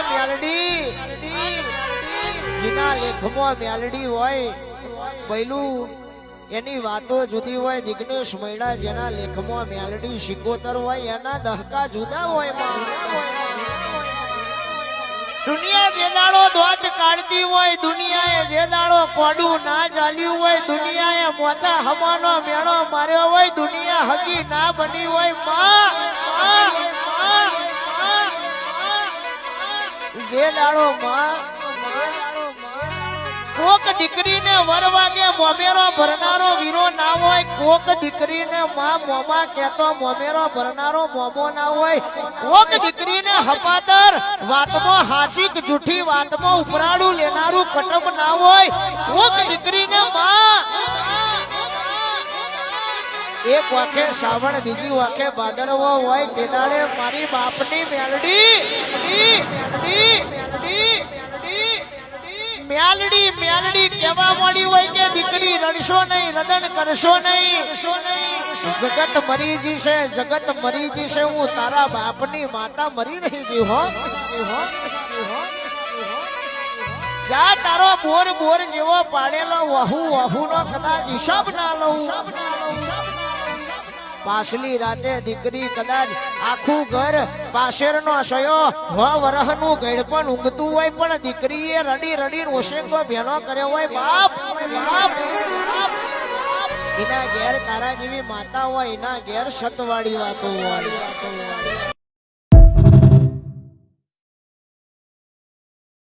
મેલડી જીના લેખમાં મેલડી હોય પહેલું એની વાતો જુદી હોય દિગ્નેશ મૈડા જેના લેખમાં મેલડી શિકોતર હોય એના દહકા જુદા હોય દુનિયા જે દાડો દોત કાઢતી હોય દુનિયાએ જે દાડો કોડું ના ચાલ્યું હોય દુનિયાએ મોટા હવાનો મેળો માર્યો હોય દુનિયા હગી ના બની હોય જે દાડો કોક દીકરીને વર વાગે મોમેરો ભરનારો વીરો ના હોય કોક દીકરીને માં મોમા કેતો મોમેરો ભરનારો મોમો ના હોય કોક દીકરીને હપાતર વાતમાં હાચી કે જૂઠી વાતમાં ઉપરાડું લેનારું કટમ ના હોય કોક દીકરીને માં એક વાકે શ્રાવણ બીજી વાકે ભાદરવો હોય તે દાડે મારી બાપની મેલડી મેલડી મેલડી કેવા મળી હોય કે દીકરી રડશો નહીં રદન કરશો નહીં જગત મરીજી છે જગત મરીજી છે હું તારા બાપની માતા મરી નહીં જી હો જા તારો બોર બોર જેવો પાડેલો વહુ વહુ નો કદાચ હિસાબ ના લઉં પાછલી રાતે દીકરી કદાચ આખું ઘર પાશેરનો સયો વરહનું ગેડ પણ ઊંઘતું હોય પણ દીકરીએ રડી રડીને ઓશેકો ભેનો કર્યો હોય બાપ એના ઘેર તારા જેવી માતા હોય એના ઘેર સતવાડી વાતો હોય